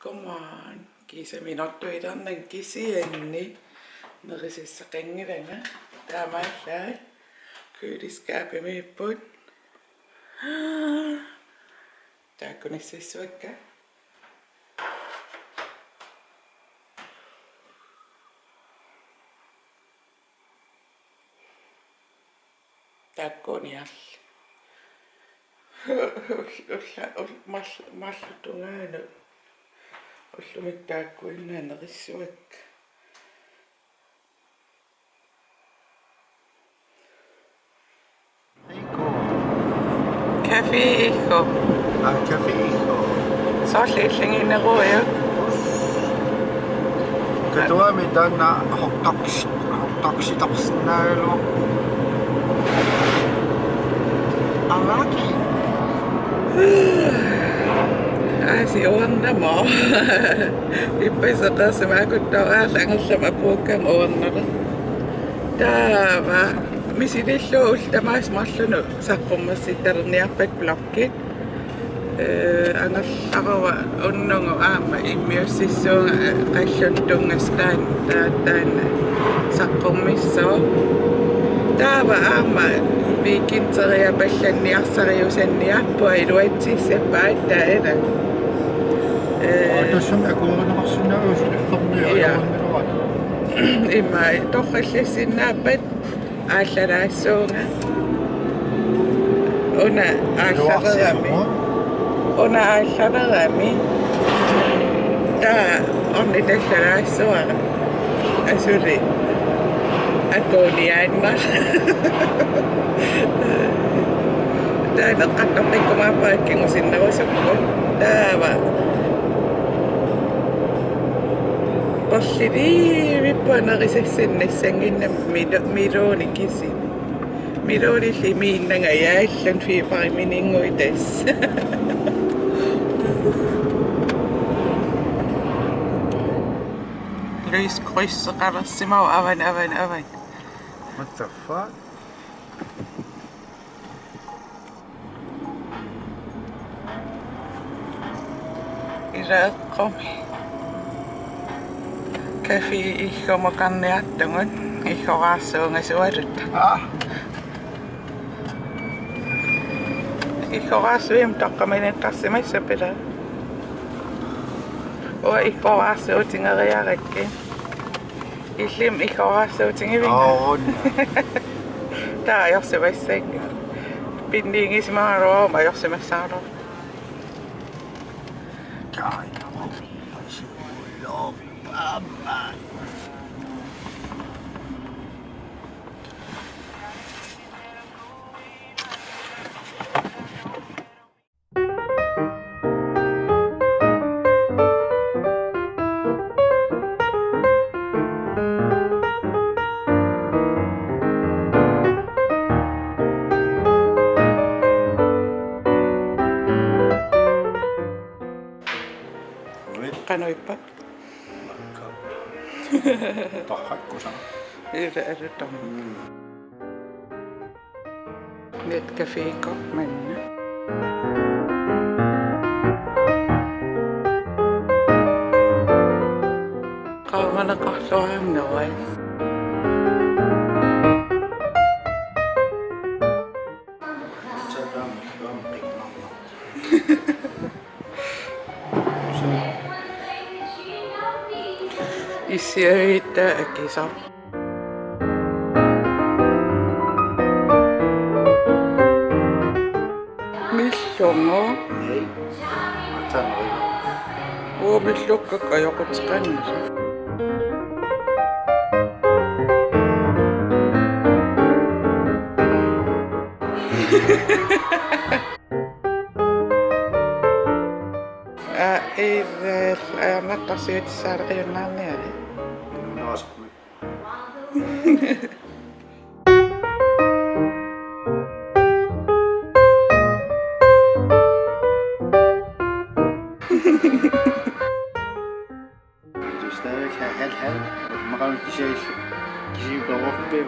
Godmorgen. Kiisaminortuitarnan kisianni nerisissaqanngilanga taamaallaat kyyliskaapimiipput taakkunississuakka taakkuuniarl mallutungaanu ullumik taakkuinnanerissuak Café hijo. Café hijo. Sollillingineruja. Katuami tänä hoktaksi tapsnailu. Alaki. Asi onnamo. Ippisaqaasimaakuttoraallangallama puukkam onnara. Taava misililluul tamaismarlunu saqqummassittarniarpak blokkit. Angallaruva unnungu aama immiussissuunga qalluntungastaan taataana saqqummissuo. Taava aama viikinteria pallanniarsariusanniarpua iluatsissappaataela. Tuossa kuulenamassunaus illernermiluat. Imma torrallassinnaappat aallalaassuunga. Una aallarerami taa ornitallalaassuara asuli akuniaanna taana qaqqartikkumaappaakkingusinnarusukku taava porliliivippuanerisassinnissanginnam miluuni kisi miluunilli miinnanga yaallan fiipariminingui tass Luis krysseqalersimau avan. What the fuck? Iraeqqumi Café ihhomoqarniartungut ihhoraassuungasualut ihhoraassuim toqqaminittarsimassapila Ua ihhoraassuutingeriarakki illim ihhoraassuutingiving taa ajorsimassanga pinniingisimaruuma ajorsimassaarlu qanuippa Tahakkusan. Iraerutam Net caféko manna qavanaqarluaannuai Isiaita akisa Millongo Ei. Matsanoi. Uumillukkakka joqutiqannisa Naqqarsiutissaaleqiunnaarniali Naasqumi. Du stadig halv. Man kan ikke sige, kisi blåruppi.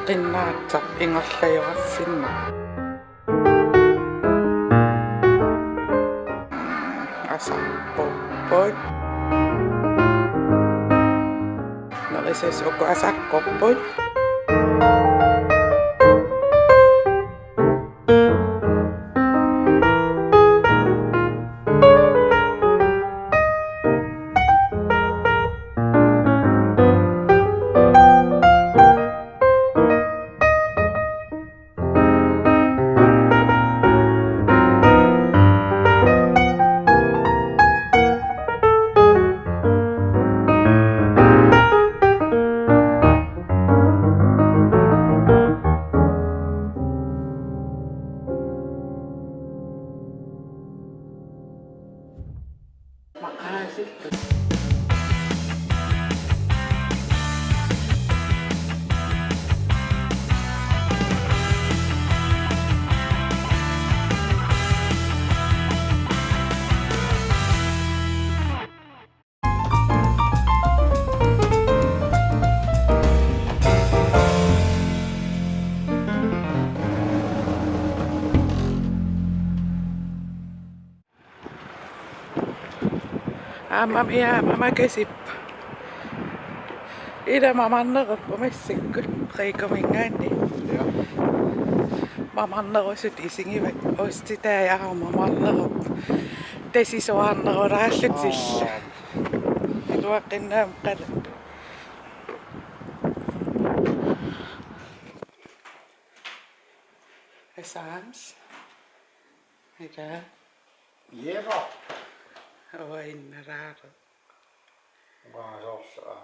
qinnaataq ingerlayorasinna asarpuppuut nerisas uku asarqorput maqaasillu mama kesip ida mamannerup umassikkut qiikumingaanni mamannerusut isingivat ustitaayaram mamannerup tasisuarnerulaallutsill aluaqqinnaam qala Asams ida Jeva. oinnararu Waasorsa.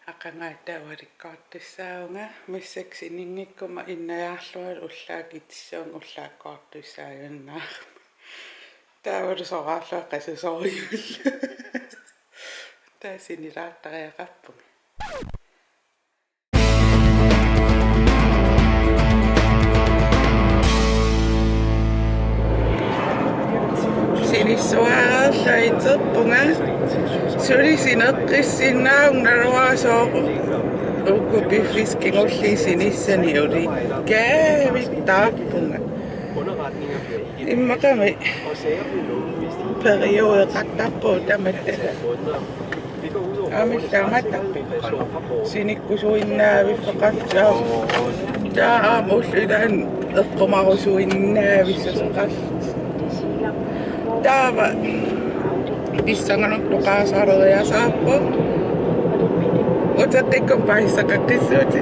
aqangaatavarikkaartussaunga missaksiningikkuma innajaarlual ullaak itissuun ullaakkaartussaajunnaar taavaru soraarlua qasusorjuulla taasinilaartariaqappung sinissuaarlaiterpunga sulisineqqissinnaung naluasooqu ukku piffiskingullisiinissani uli kaavittaappunga immaqami periodeqattappu tamattala amillaamattarpi sinikkusuinnaavifeqatsaa taam ullilaan eqqumarusuinnaavissasaqallut taava pissanganuttuqaasareriasaappu uteqqikkum paissaqaqqissuuti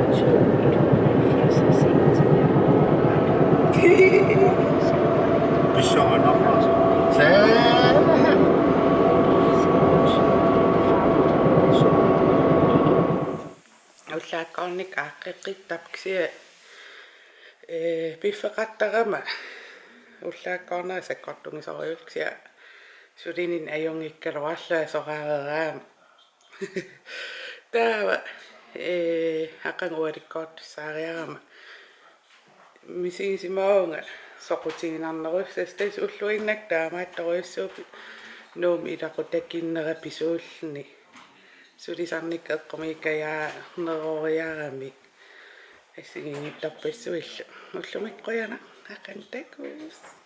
Pissanganarpas. Se. ullaakkaarnik aaqqeqqittapksia piffeqattarama ullaakkaarnaa sakkortungisoriulksia sulinin ajungikkaluarlua soraareraama taava aqangualikkoortussaariarama misiisimaunga soqutiginarnerussas tas ulluinnak taamaattoruissuupi nuumi ilaqutakinnerap pisuullni sulisarnik eqqumikkayaa neroriarami ассигингиттарпассуилла уллумиккуяна ақантакуус